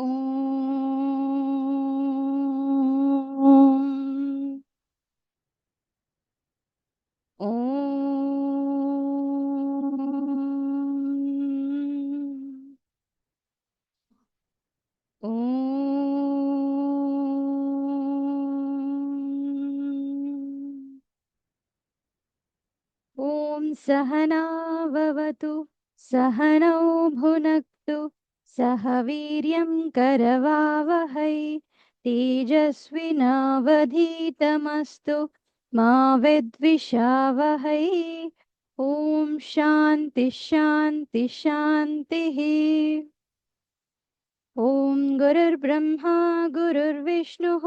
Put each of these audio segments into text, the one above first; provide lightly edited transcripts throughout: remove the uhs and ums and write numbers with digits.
ఓం ఓం ఓం సహనా భవతు సహనౌ భునక్తు సహ వీర్యం కరవావహై తేజస్వినావధీతమస్తు మా విద్విషావహై. ఓం శాంతి శాంతి శాంతి. ఓం గురుర్బ్రహ్మా గురుర్విష్ణుః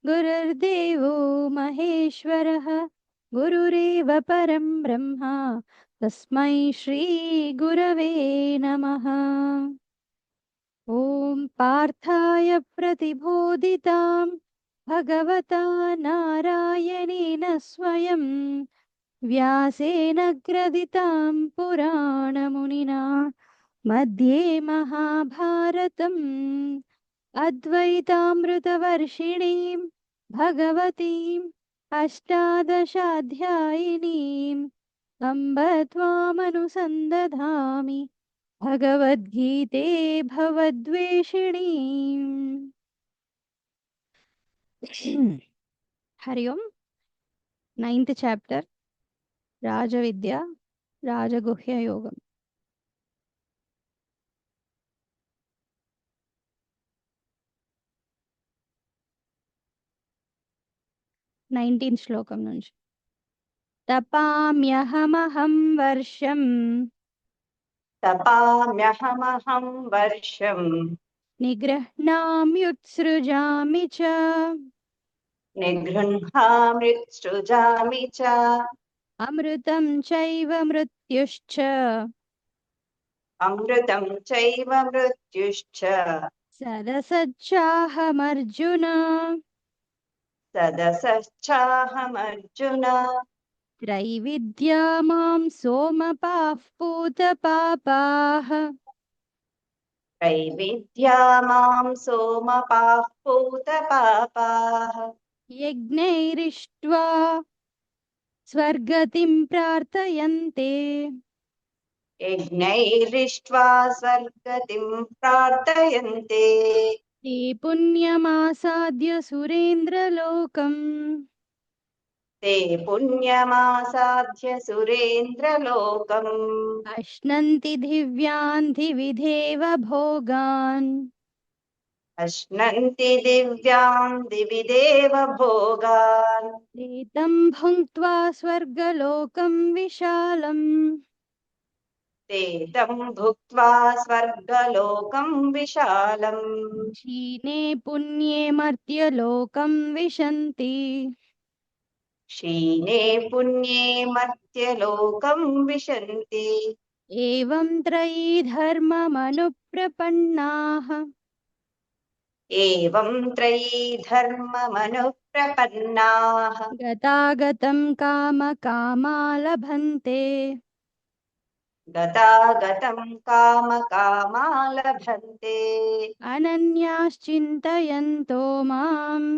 గురుర్దేవో మహేశ్వరः గురురేవ పరం బ్రహ్మ తస్మై శ్రీ గురవే నమః. ఓం పార్థాయ ప్రతిబోధితాం భగవతా నారాయణేన స్వయం వ్యాసేన గ్రథితాం పురాణమునినా मध्ये महाभारतम् अद्वैतामृतवर्षिणीं भगवतीम् अष्टादशाध्यायिनीम् अम्ब त्वामनुसन्दधामि भगवद्गीते भवद्वेषिणीम्. हरि ओम्. 9th చాప్టర్ రాజవిద్య రాజగుహ్య యోగం. 19th శ్లోకం నుంచి. तपाम्यहमहं वर्षं तपाम्यहमहं वर्षं निगृह्णाम्युत्सृजामि च निगृह्णाम्युत्सृजामि च अमृतं चैव मृत्युश्च अमृतं चैव मृत्युश्च सदसच्चाहमर्जुन सदसश्चाहमर्जुन त्रैविद्या मां सोमपाः पूतपापाः त्रैविद्या मां सोमपाः पूतपापाः यज्ञैरिष्ट्वा स्वर्गतिं प्रार्थयन्ते यज्ञैरिष्ट्वा स्वर्गतिं प्रार्थयन्ते ते पुण्यमासाद्य सुरेन्द्रलोकम् ते पुण्यमासाद्य सुरेन्द्रलोकम् अश्नन्ति दिव्यान् दिविधेव भोगान् अश्नन्ति दिव्यान् दिवि देव भोगान् एतं भुङ्क्त्वा स्वर्गलोकं विशालम् ते तं भुक्त्वा स्वर्गलोकं विशालम् क्षीणे पुण्ये मर्त्यलोकं विशन्ति क्षीणे पुण्ये मर्त्यलोकं विशन्ति एवं त्रयी धर्ममनुप्रपन्नाः एवं त्रयी धर्ममनुप्रपन्नाः गतागतं कामकामा लभन्ते गतागतं कामकामा लभन्ते अनन्याश्चिन्तयन्तो माम्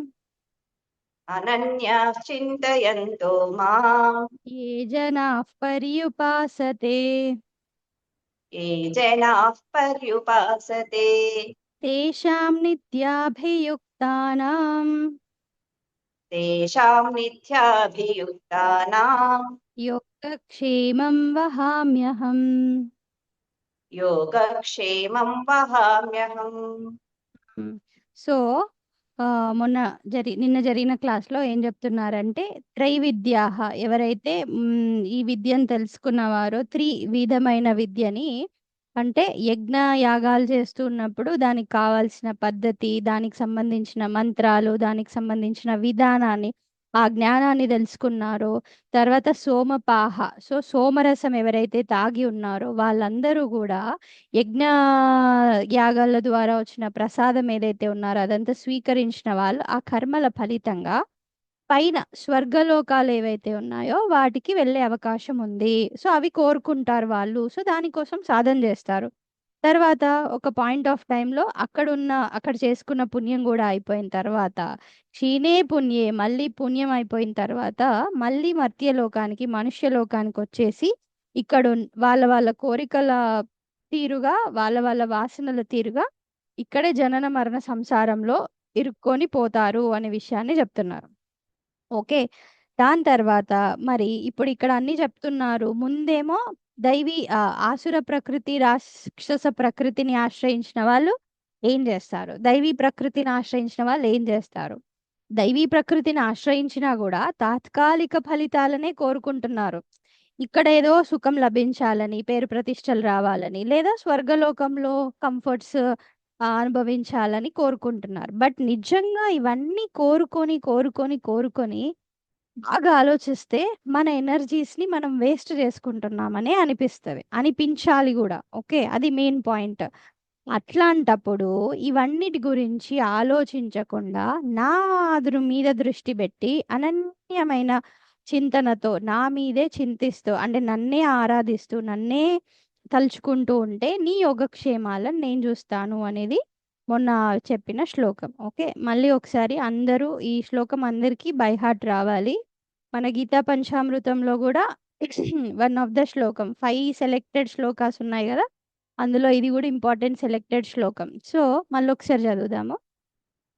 अनन्याः चिन्तयन्तो माम् ये जनाः पर्युपासते ये जनाः पर्युपासते तेषां नित्याभियुक्तानां तेषां नित्याभियुक्तानां योगक्षेमं वहाम्यहम्. योगक्षेमं वहाम्यहम्. సో మొన్న నిన్న జరిగిన క్లాస్లో ఏం చెప్తున్నారంటే త్రైవిద్యాహ ఎవరైతే ఈ విద్యను తెలుసుకున్నవారో విధమైన విద్యని అంటే యజ్ఞ యాగాలు చేస్తున్నప్పుడు దానికి కావాల్సిన పద్ధతి, దానికి సంబంధించిన మంత్రాలు, దానికి సంబంధించిన విధానాన్ని, ఆ జ్ఞానాన్ని తెలుసుకున్నారో తర్వాత సోమపాహ, సో సోమరసం ఎవరైతే తాగి ఉన్నారో వాళ్ళందరూ కూడా యజ్ఞ యాగాల ద్వారా వచ్చిన ప్రసాదం ఏదైతే ఉన్నారో అదంతా స్వీకరించిన వాళ్ళు ఆ కర్మల ఫలితంగా పైన స్వర్గలోకాలు ఏవైతే ఉన్నాయో వాటికి వెళ్ళే అవకాశం ఉంది. సో అవి కోరుకుంటారు వాళ్ళు. సో దానికోసం సాధన చేస్తారు. తర్వాత ఒక పాయింట్ ఆఫ్ టైంలో అక్కడ చేసుకున్న పుణ్యం కూడా అయిపోయిన తర్వాత క్షీణే పుణ్యే మళ్ళీ పుణ్యం అయిపోయిన తర్వాత మళ్ళీ మర్త్యలోకానికి మనుష్య లోకానికి వచ్చేసి ఇక్కడ వాళ్ళ వాళ్ళ కోరికల తీరుగా వాళ్ళ వాళ్ళ వాసనల తీరుగా ఇక్కడే జనన మరణ సంసారంలో ఇరుక్కొని పోతారు అనే విషయాన్ని చెప్తున్నారు. ఓకే. దాని తర్వాత మరి ఇప్పుడు ఇక్కడ అన్ని చెప్తున్నారు. ముందేమో ఆసుర ప్రకృతి, రాక్షస ప్రకృతిని ఆశ్రయించిన వాళ్ళు ఏం చేస్తారు? దైవీ ప్రకృతిని ఆశ్రయించిన వాళ్ళు ఏం చేస్తారు? దైవీ ప్రకృతిని ఆశ్రయించినా కూడా తాత్కాలిక ఫలితాలనే కోరుకుంటున్నారు. ఇక్కడ ఏదో సుఖం లభించాలని, పేరు ప్రతిష్టలు రావాలని, లేదా స్వర్గలోకంలో కంఫర్ట్స్ అనుభవించాలని కోరుకుంటున్నారు. బట్ నిజంగా ఇవన్నీ కోరుకొని బాగా ఆలోచిస్తే మన ఎనర్జీస్ని మనం వేస్ట్ చేసుకుంటున్నామని అనిపించాలి కూడా. ఓకే, అది మెయిన్ పాయింట్. అట్లాంటప్పుడు ఇవన్నిటి గురించి ఆలోచించకుండా నా మీద దృష్టి పెట్టి అనన్యమైన చింతనతో నా మీదే చింతిస్తూ అంటే నన్నే ఆరాధిస్తూ నన్నే తలుచుకుంటూ ఉంటే నీ యోగక్షేమాలను నేను చూస్తాను అనేది మొన్న చెప్పిన శ్లోకం. ఓకే, మళ్ళీ ఒకసారి అందరూ ఈ శ్లోకం అందరికీ బై హార్ట్ రావాలి. మన గీతా పంచామృతంలో కూడా వన్ ఆఫ్ ద శ్లోకం 5 సెలెక్టెడ్ శ్లోకాస్ ఉన్నాయి కదా, అందులో ఇది కూడా ఇంపార్టెంట్ సెలెక్టెడ్ శ్లోకం. సో మళ్ళీ ఒకసారి చదువుదాము.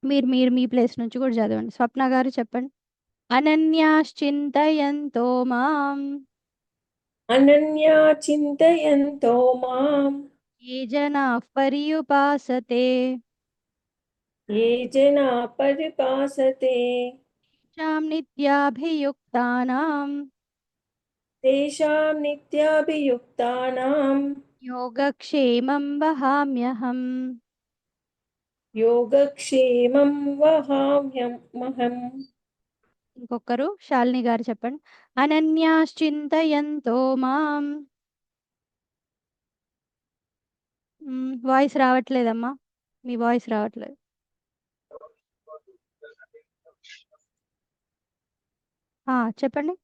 మీరు మీ ప్లేస్ నుంచి కూడా చదవండి. స్వప్న గారు చెప్పండి. అనన్యాశ్చింతయంతో మాం అనన్యా చింతయంతో మాం ఏ జనాః పర్యుపాసతే ఏ జనా పరిపాసతే తేషాం నిత్యాభియుక్తానాం తేషాం నిత్యాభియుక్తానాం యోగక్షేమం వహామ్యహం. యోగక్షేమం వహామ్యహం. ఇంకొకరు శాలిని గారు చెప్పండి. అనన్యాశ్చింతయంతో మాం. వాయిస్ రావట్లేదమ్మా, మీ వాయిస్ రావట్లేదు. చెప్పండి.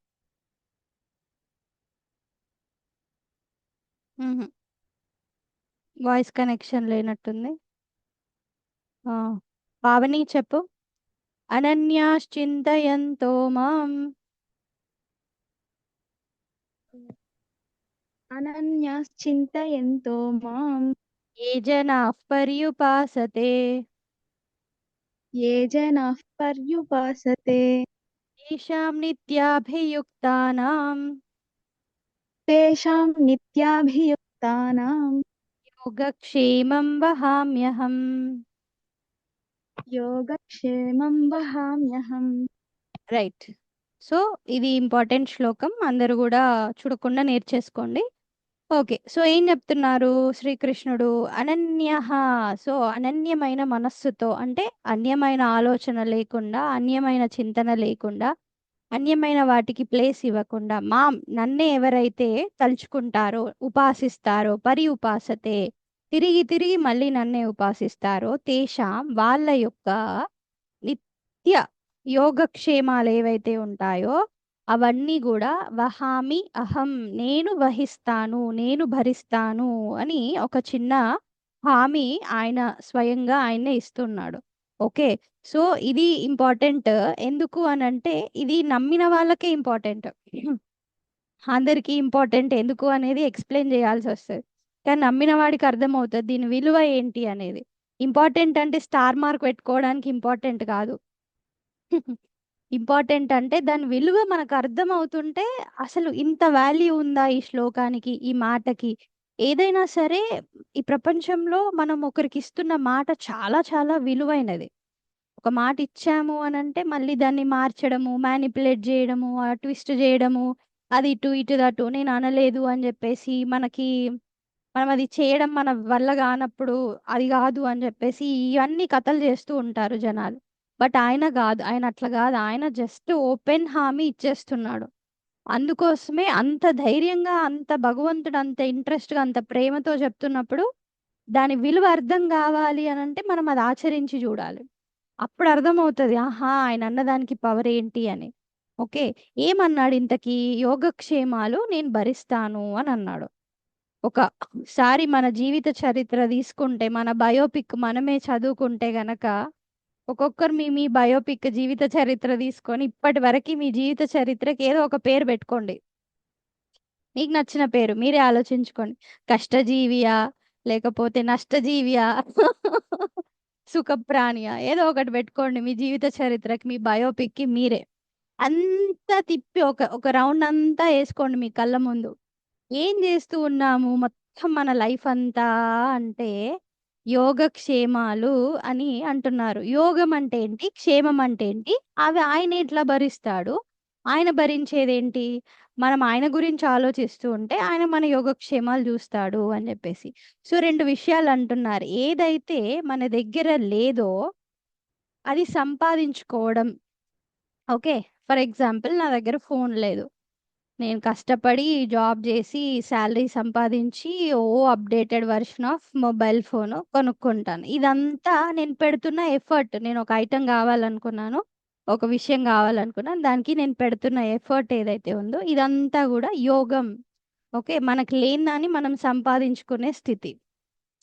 వాయిస్ కనెక్షన్ లేనట్టుంది. పావని చెప్పు. అనన్యాశ్చింతయంతో మాం అనన్యాశ్చింతయంతో మాం ఏ జనాః పర్యుపాసతే ఏ జనాః పర్యుపాసతే తేషాం నిత్యాభియుక్తానాం తేషాం నిత్యాభియుక్తానాం యోగక్షేమం వహామ్యహం. యోగక్షేమం వహామ్యహం. రైట్. సో ఇది ఇంపార్టెంట్ శ్లోకం, అందరూ కూడా చూడకుండా నేర్చేసుకోండి. ఓకే, సో ఏం చెప్తున్నారు శ్రీకృష్ణుడు? అనన్యః, సో అనన్యమైన మనస్సుతో అంటే అన్యమైన ఆలోచన లేకుండా, అన్యమైన చింతన లేకుండా, అన్యమైన వాటికి ప్లేస్ ఇవ్వకుండా నన్నే ఎవరైతే తలుచుకుంటారో, ఉపాసిస్తారో, ఉపాసతే తిరిగి తిరిగి మళ్ళీ నన్నే ఉపాసిస్తారో, తేషాం వాళ్ళ యొక్క నిత్య యోగక్షేమాలు ఏవైతే ఉంటాయో అవన్నీ కూడా వహామి అహం, నేను వహిస్తాను, నేను భరిస్తాను అని ఒక చిన్న హామీ ఆయన స్వయంగా ఆయనే ఇస్తున్నాడు. ఓకే, సో ఇది ఇంపార్టెంట్. ఎందుకు అని అంటే ఇది నమ్మిన వాళ్ళకే ఇంపార్టెంట్, అందరికీ ఇంపార్టెంట్ ఎందుకు అనేది ఎక్స్ప్లెయిన్ చేయాల్సి వస్తుంది. కానీ నమ్మిన వాడికి అర్థమవుతుంది దీని విలువ ఏంటి అనేది. ఇంపార్టెంట్ అంటే స్టార్ మార్క్ పెట్టుకోవడానికి ఇంపార్టెంట్ కాదు. ఇంపార్టెంట్ అంటే దాని విలువ మనకు అర్థం అవుతుంటే అసలు ఇంత వాల్యూ ఉందా ఈ శ్లోకానికి, ఈ మాటకి. ఏదైనా సరే ఈ ప్రపంచంలో మనం ఒకరికి ఇస్తున్న మాట చాలా చాలా విలువైనది. ఒక మాట ఇచ్చాము అని అంటే మళ్ళీ దాన్ని మార్చడము, మ్యానిపులేట్ చేయడము, ట్విస్ట్ చేయడము, అది ఇటు దటు నేను అనలేదు అని చెప్పేసి మనం అది చేయడం మన వల్ల కానప్పుడు అది కాదు అని చెప్పేసి ఇవన్నీ కథలు చేస్తూ ఉంటారు జనాలు. బట్ ఆయన కాదు, ఆయన అట్లా కాదు, ఆయన జస్ట్ ఓపెన్ హామీ ఇచ్చేస్తున్నాడు. అందుకోసమే అంత ధైర్యంగా, అంత భగవంతుడు అంత ఇంట్రెస్ట్గా, అంత ప్రేమతో చెప్తున్నప్పుడు దాని విలువ అర్థం కావాలి అని అంటే మనం అది ఆచరించి చూడాలి. అప్పుడు అర్థమవుతుంది, ఆహా ఆయన అన్నదానికి పవర్ ఏంటి అని. ఓకే, ఏమన్నాడు ఇంతకీ? యోగక్షేమాలు నేను భరిస్తాను అని అన్నాడు. ఒకసారి మన జీవిత చరిత్ర తీసుకుంటే, మన బయోపిక్ మనమే చదువుకుంటే గనక, ఒక్కొక్కరు మీ మీ బయోపిక్ జీవిత చరిత్ర తీసుకొని ఇప్పటి వరకు మీ జీవిత చరిత్రకి ఏదో ఒక పేరు పెట్టుకోండి. మీకు నచ్చిన పేరు మీరే ఆలోచించుకోండి. కష్టజీవియా, లేకపోతే నష్టజీవియా, సుఖప్రాణియా, ఏదో ఒకటి పెట్టుకోండి మీ జీవిత చరిత్రకి, మీ బయోపిక్కి మీరే. అంతా తిప్పి ఒక రౌండ్ అంతా వేసుకోండి మీ కళ్ళ ముందు. ఏం చేస్తూ ఉన్నాము మొత్తం మన లైఫ్ అంతా అంటే యోగక్షేమాలు అని అంటున్నారు. యోగం అంటే ఏంటి, క్షేమం అంటే ఏంటి, అవి ఆయన ఎట్లా భరిస్తాడు, ఆయన భరించేదేంటి, మనం ఆయన గురించి ఆలోచిస్తూ ఉంటే ఆయన మన యోగక్షేమాలు చూస్తాడు అని చెప్పేసి. సో 2 విషయాలు అంటున్నారు. ఏదైతే మన దగ్గర లేదో అది సంపాదించుకోవడం. ఓకే, ఫర్ ఎగ్జాంపుల్ నా దగ్గర ఫోన్ లేదు, నేను కష్టపడి జాబ్ చేసి శాలరీ సంపాదించి updated version of mobile phone కొనుక్కుంటాను. ఇదంతా నేను పెడుతున్న ఎఫర్ట్. నేను ఒక ఐటెం కావాలనుకున్నాను, ఒక విషయం కావాలనుకున్నాను, దానికి నేను పెడుతున్న ఎఫర్ట్ ఏదైతే ఉందో ఇదంతా కూడా యోగం. ఓకే, మనకు లేని దాన్ని మనం సంపాదించుకునే స్థితి.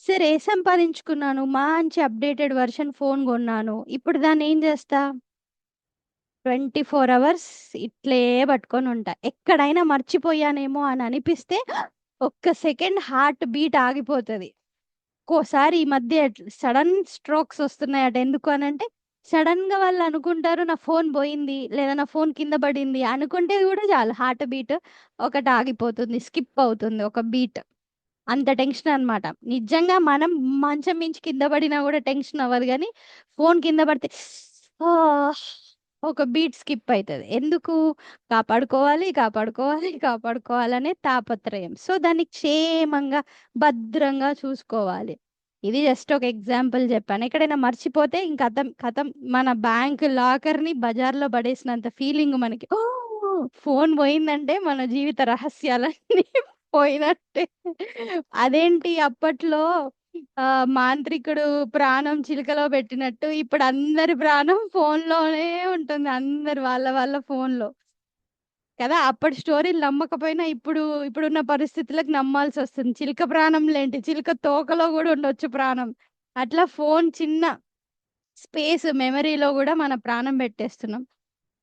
సరే, సంపాదించుకున్నాను, మంచి అప్డేటెడ్ వర్షన్ ఫోన్ కొన్నాను, ఇప్పుడు దాన్ని ఏం చేస్తా, 24 అవర్స్ ఇట్లే పట్టుకొని ఉంటా. ఎక్కడైనా మర్చిపోయానేమో అని అనిపిస్తే ఒక్క సెకండ్ హార్ట్ బీట్ ఆగిపోతుంది. ఒక్కోసారి ఈ మధ్య సడన్ స్ట్రోక్స్ వస్తున్నాయట. ఎందుకు అని అంటే సడన్ గా వాళ్ళు అనుకుంటారు నా ఫోన్ పోయింది లేదా నా ఫోన్ కింద పడింది అనుకుంటే కూడా చాలు హార్ట్ బీట్ ఒకటి ఆగిపోతుంది, స్కిప్ అవుతుంది ఒక బీట్. అంత టెన్షన్ అన్నమాట. నిజంగా మనం మంచం మించి కింద పడినా కూడా టెన్షన్ అవ్వదు, కానీ ఫోన్ కింద పడితే ఆ ఒక బీట్ స్కిప్ అవుతుంది. ఎందుకు, కాపాడుకోవాలి కాపాడుకోవాలి కాపాడుకోవాలనే తాపత్రయం. సో దాన్ని క్షేమంగా భద్రంగా చూసుకోవాలి. ఇది జస్ట్ ఒక ఎగ్జాంపుల్ చెప్పాను. ఎక్కడైనా మర్చిపోతే ఇంక కథం కథం, మన బ్యాంక్ లాకర్ని బజార్లో పడేసినంత ఫీలింగ్ మనకి. ఓ ఫోన్ పోయిందంటే మన జీవిత రహస్యాలన్నీ పోయినట్టే. అదేంటి అప్పట్లో మాంత్రికుడు ప్రాణం చిలుకలో పెట్టినట్టు ఇప్పుడు అందరి ప్రాణం ఫోన్‌లోనే ఉంటుంది. అందరు వాళ్ళ వాళ్ళ ఫోన్‌లో. కదా! అప్పటి స్టోరీలు నమ్మకపోయినా ఇప్పుడున్న పరిస్థితులకు నమ్మాల్సొస్తుంది. చిలుక ప్రాణంలేంటి, చిలుక తోకలో గూడా ఉండొచ్చు ప్రాణం. అట్లా ఫోన్ చిన్న స్పేస్ మెమరీలో గూడా మన ప్రాణం పెట్టేస్తున్నాం.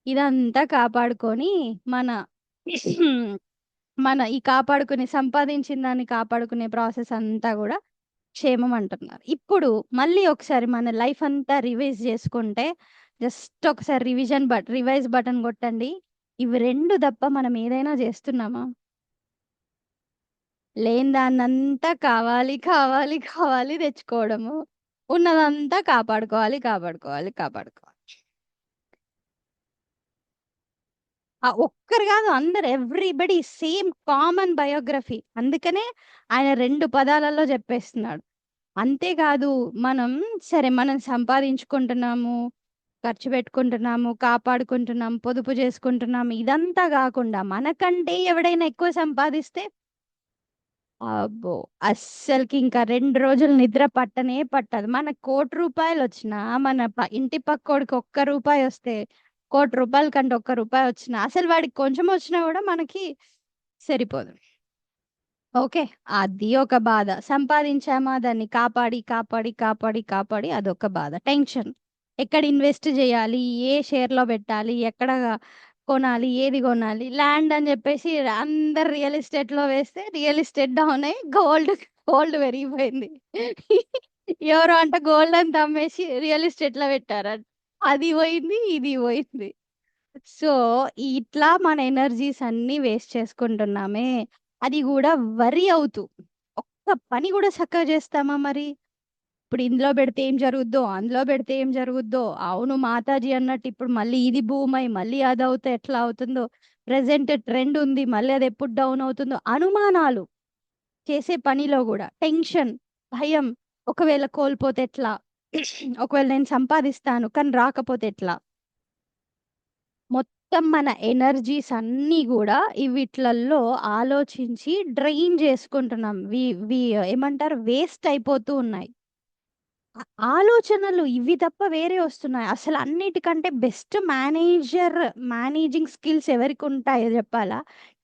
ఇదంతా కాపాడుకొని మన మన ఈ కాపాడుకునే సంపాదించిన దాన్ని కాపాడుకునే ప్రాసెస్ అంతా గూడా క్షేమం అంటున్నారు. ఇప్పుడు మళ్ళీ ఒకసారి మన లైఫ్ అంతా రివైజ్ చేసుకుంటే, జస్ట్ ఒకసారి రివైజ్ బటన్ కొట్టండి. ఇవి 2 తప్ప మనం ఏదైనా చేస్తున్నామా? లేని దాన్నంతా కావాలి, కావాలి, కావాలి తెచ్చుకోవడము. ఉన్నదంతా కాపాడుకోవాలి, కాపాడుకోవాలి, కాపాడుకోవాలి. ఒక్కరు కాదు, అందరు ఎవ్రీబడీ సేమ్ కామన్ బయోగ్రఫీ. అందుకనే ఆయన 2 పదాలలో చెప్పేస్తున్నాడు. అంతేకాదు మనం సంపాదించుకుంటున్నాము, ఖర్చు పెట్టుకుంటున్నాము, కాపాడుకుంటున్నాం, పొదుపు చేసుకుంటున్నాము. ఇదంతా కాకుండా మనకంటే ఎవడైనా ఎక్కువ సంపాదిస్తే అబ్బో! అస్సలకి ఇంకా 2 రోజులు నిద్ర పట్టనే పట్టదు. మనకు ₹1,00,00,000 వచ్చినా, మన ఇంటి పక్కోడికి ఒక్క రూపాయి వస్తే, ₹1,00,00,000 కంటే ఒక్క రూపాయి వచ్చినా, అసలు వాడికి కొంచెం వచ్చినా కూడా మనకి సరిపోదు. ఓకే, అది ఒక బాధ. సంపాదించామా దాన్ని కాపాడి, కాపాడి, కాపాడి, కాపాడి అదొక బాధ. టెన్షన్. ఎక్కడ ఇన్వెస్ట్ చేయాలి? ఏ షేర్‌లో పెట్టాలి? ఎక్కడ కొనాలి? ఏది కొనాలి? ల్యాండ్ అని చెప్పేసి అందరు రియల్ ఎస్టేట్‌లో వేస్తే రియల్ ఎస్టేట్ డౌన్ అయ్యి గోల్డ్ పెరిగిపోయింది. ఎవరో అంట గోల్డ్ అంతా అమ్మేసి రియల్ ఎస్టేట్‌లో పెట్టారంట. అది పోయింది, ఇది పోయింది. సో, ఇట్లా మన ఎనర్జీస్ అన్నీ వేస్ట్ చేసుకుంటున్నామే. అది గూడా వరి అవుతూ. ఒక్క పని గూడా చక్కగా చేస్తామా మరి? ఇప్పుడు ఇందులో పెడితే ఏం జరుగుద్దో, అందులో పెడితే ఏం జరుగుద్దో, అవును మాతాజీ అన్నట్టు ఇప్పుడు మళ్ళీ ఇది బూమై, మళ్ళీ అదవుతే ఎట్లా అవుతుందో, ప్రెజెంట్ ట్రెండ్ ఉంది, మళ్ళీ అది ఎప్పుడు డౌన్ అవుతుందో, అనుమానాలు. చేసే పనిలో గూడా టెన్షన్, భయం. ఒకవేళ కోల్పోతే ఎట్లా? ఒకవేళ నేను సంపాదిస్తాను కానీ రాకపోతే ఎట్లా? మొత్తం మన ఎనర్జీస్ అన్నీ గూడా వీట్లల్లో ఆలోచించి డ్రైన్ చేసుకుంటున్నాం. వి వి ఏమంటారు, వేస్ట్ అయిపోతూ ఉన్నాయి. ఆలోచనలు ఇవి తప్ప వేరే వస్తున్నాయి. అసలు అన్నిటికంటే బెస్ట్ మేనేజింగ్ స్కిల్స్ ఎవరికుంటాయో చెప్పాలా?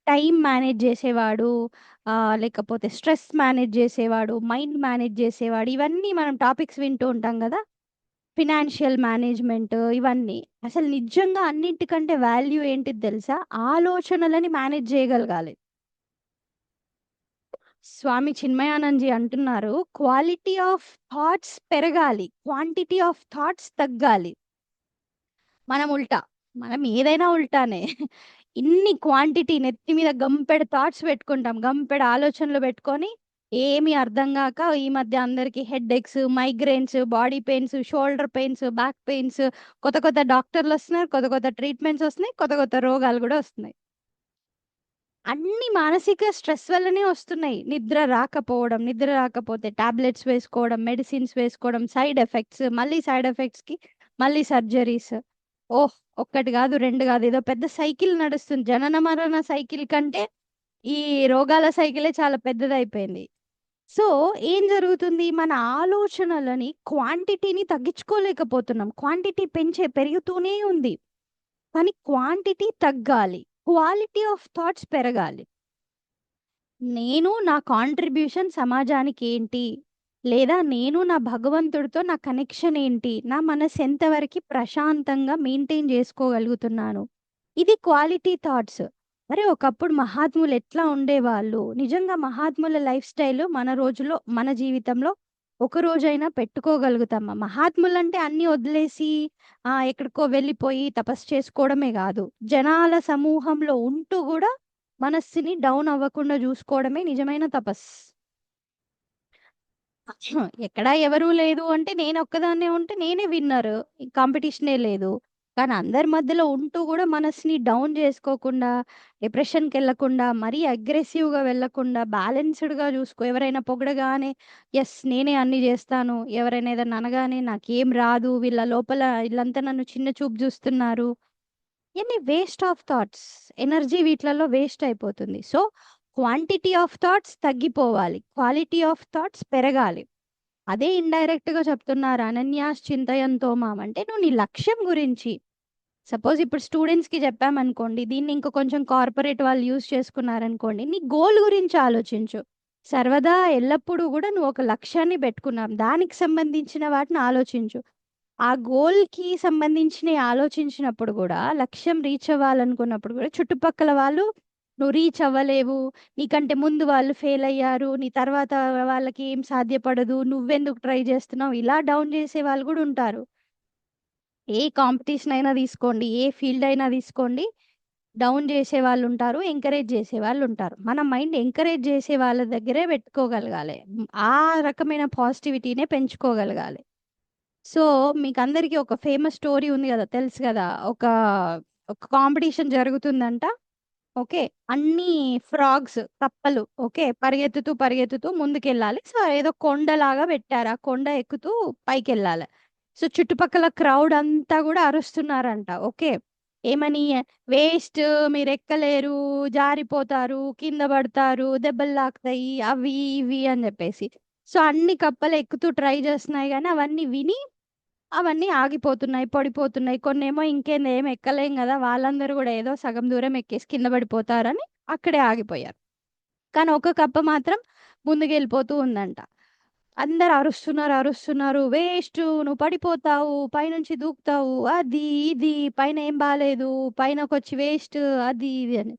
టైం మేనేజ్ చేసేవాడు, లేకపోతే స్ట్రెస్ మేనేజ్ చేసేవాడు, మైండ్ మేనేజ్ చేసేవాడు, ఇవన్నీ మనం టాపిక్స్ వింటూ ఉంటాం కదా. ఫినాన్షియల్ మేనేజ్మెంట్ ఇవన్నీ. అసలు నిజంగా అన్నిటికంటే వాల్యూ ఏంటిది తెలుసా? ఆలోచనలని మేనేజ్ చేయగలగాలి. స్వామి చిన్మయానందజీ అంటున్నారు, క్వాలిటీ ఆఫ్ థాట్స్ పెరగాలి, క్వాంటిటీ ఆఫ్ థాట్స్ తగ్గాలి. మనం ఉల్టా, మనం ఏదైనా ఉల్టానే. ఇన్ని క్వాంటిటీ నెత్తి మీద గంపెడు థాట్స్ పెట్టుకుంటాం, గంపెడు ఆలోచనలు పెట్టుకొని ఏమీ అర్థం కాక ఈ మధ్య అందరికి head X, migrants, body pains, shoulder pains, back pains, కొత్త కొత్త డాక్టర్లు వస్తున్నారు, కొత్త కొత్త ట్రీట్మెంట్స్ వస్తున్నాయి, కొత్త కొత్త రోగాలు కూడా వస్తున్నాయి. అన్ని మానసిక స్ట్రెస్ వల్లనే వస్తున్నాయి. నిద్ర రాకపోవడం, నిద్ర రాకపోతే టాబ్లెట్స్ వేసుకోవడం, మెడిసిన్స్ వేసుకోవడం, సైడ్ ఎఫెక్ట్స్, మళ్ళీ సైడ్ ఎఫెక్ట్స్కి మళ్ళీ సర్జరీస్. ఓహ్, ఒక్కటి కాదు రెండు కాదు, ఏదో పెద్ద సైకిల్ నడుస్తుంది. జనన మరణ సైకిల్ కంటే ఈ రోగాల సైకిలే చాలా పెద్దదైపోయింది. సో ఏం జరుగుతుంది, మన ఆలోచనలని క్వాంటిటీని తగ్గించుకోలేకపోతున్నాం. క్వాంటిటీ పెరుగుతూనే ఉంది, కానీ క్వాంటిటీ తగ్గాలి, క్వాలిటీ ఆఫ్ థాట్స్ పెరగాలి. నేను నా కాంట్రిబ్యూషన్ సమాజానికి ఏంటి, లేదా నేను నా భగవంతుడితో నా కనెక్షన్ ఏంటి, నా మనసు ఎంతవరకు ప్రశాంతంగా మెయింటైన్ చేసుకోగలుగుతున్నాను, ఇది క్వాలిటీ థాట్స్. అరే ఒకప్పుడు మహాత్ములు ఎట్లా ఉండేవాళ్ళు, నిజంగా మహాత్ముల లైఫ్ స్టైల్ మన రోజులో మన జీవితంలో ఒక రోజైనా పెట్టుకోగలుగుతామా? మహాత్ములు అంటే అన్ని వదిలేసి ఎక్కడికో వెళ్ళిపోయి తపస్సు చేసుకోవడమే కాదు, జనాల సమూహంలో ఉంటూ కూడా మనస్సుని డౌన్ అవ్వకుండా చూసుకోవడమే నిజమైన తపస్సు. ఎక్కడా ఎవరూ లేదు అంటే నేను ఒక్కదాన్నే ఉంటే నేనే విన్నర్, కాంపిటీషనే లేదు. కానీ అందరి మధ్యలో ఉంటూ కూడా మనసుని డౌన్ చేసుకోకుండా, డిప్రెషన్కి వెళ్ళకుండా, మరీ అగ్రెసివ్గా వెళ్ళకుండా బ్యాలెన్స్డ్గా చూసుకో. ఎవరైనా పొగడగానే ఎస్ నేనే అన్ని చేస్తాను, ఎవరైనా ఏదైనా అనగానే నాకేం రాదు, వీళ్ళ లోపల వీళ్ళంతా నన్ను చిన్న చూపు చూస్తున్నారు, ఇవన్నీ వేస్ట్ ఆఫ్ థాట్స్. ఎనర్జీ వీటిలలో వేస్ట్ అయిపోతుంది. సో క్వాంటిటీ ఆఫ్ థాట్స్ తగ్గిపోవాలి, క్వాలిటీ ఆఫ్ థాట్స్ పెరగాలి. అదే ఇండైరెక్ట్గా చెప్తున్నారు, అనన్యాస్ చింతయంతో మాం అంటే నువ్వు నీ లక్ష్యం గురించి. సపోజ్ ఇప్పుడు స్టూడెంట్స్కి చెప్పామనుకోండి, దీన్ని ఇంకో కొంచెం కార్పొరేట్ వాళ్ళు యూజ్ చేసుకున్నారనుకోండి, నీ గోల్ గురించి ఆలోచించు. సర్వదా ఎల్లప్పుడూ కూడా నువ్వు ఒక లక్ష్యాన్ని పెట్టుకున్నాం, దానికి సంబంధించిన వాటిని ఆలోచించు. ఆ గోల్కి సంబంధించిన ఆలోచించినప్పుడు కూడా, లక్ష్యం రీచ్ అవ్వాలనుకున్నప్పుడు కూడా చుట్టుపక్కల వాళ్ళు నువ్వు రీచ్ అవ్వలేవు, నీకంటే ముందు వాళ్ళు ఫెయిల్ అయ్యారు, నీ తర్వాత వాళ్ళకి ఏం సాధ్యపడదు, నువ్వెందుకు ట్రై చేస్తున్నావు, ఇలా డౌన్ చేసే వాళ్ళు కూడా ఉంటారు. ఏ కాంపిటీషన్ అయినా తీసుకోండి, ఏ ఫీల్డ్ అయినా తీసుకోండి, డౌన్ చేసే వాళ్ళు ఉంటారు, ఎంకరేజ్ చేసే వాళ్ళు ఉంటారు. మన మైండ్ ఎంకరేజ్ చేసే వాళ్ళ దగ్గరే పెట్టుకోగలగాలి, ఆ రకమైన పాజిటివిటీనే పెంచుకోగలగాలి. సో మీకు అందరికీ ఒక ఫేమస్ స్టోరీ ఉంది కదా, తెలుసు కదా. ఒక కాంపిటీషన్ జరుగుతుందంట. ఓకే, అన్ని ఫ్రాగ్స్, కప్పలు ఓకే పరిగెత్తుతూ పరిగెత్తుతూ ముందుకెళ్ళాలి. సో ఏదో కొండలాగా పెట్టారు, ఆ కొండ ఎక్కుతూ పైకి వెళ్ళాలి. సో చుట్టుపక్కల క్రౌడ్ అంతా కూడా అరుస్తున్నారంట. ఓకే, ఏమని, వేస్ట్, మీరు ఎక్కలేరు, జారిపోతారు, కింద పడతారు, దెబ్బలు తాకుతాయి, అవి ఇవి అని చెప్పేసి. సో అన్ని కప్పలు ఎక్కుతూ ట్రై చేస్తున్నాయి, కానీ అవన్నీ విని అవన్నీ ఆగిపోతున్నాయి, పడిపోతున్నాయి. కొన్నేమో ఇంకేంది ఏం ఎక్కలేం కదా, వాళ్ళందరూ కూడా ఏదో సగం దూరం ఎక్కేసి కింద పడిపోతారని అక్కడే ఆగిపోయారు. కానీ ఒక కప్ప మాత్రం ముందుకెళ్ళిపోతూ ఉందంట. అందరు అరుస్తున్నారు అరుస్తున్నారు, వేస్ట్, నువ్వు పడిపోతావు, పైనుంచి దూకుతావు, అది ఇది, పైన ఏం బాగాలేదు, పైనకొచ్చి వేస్ట్, అది ఇది అని.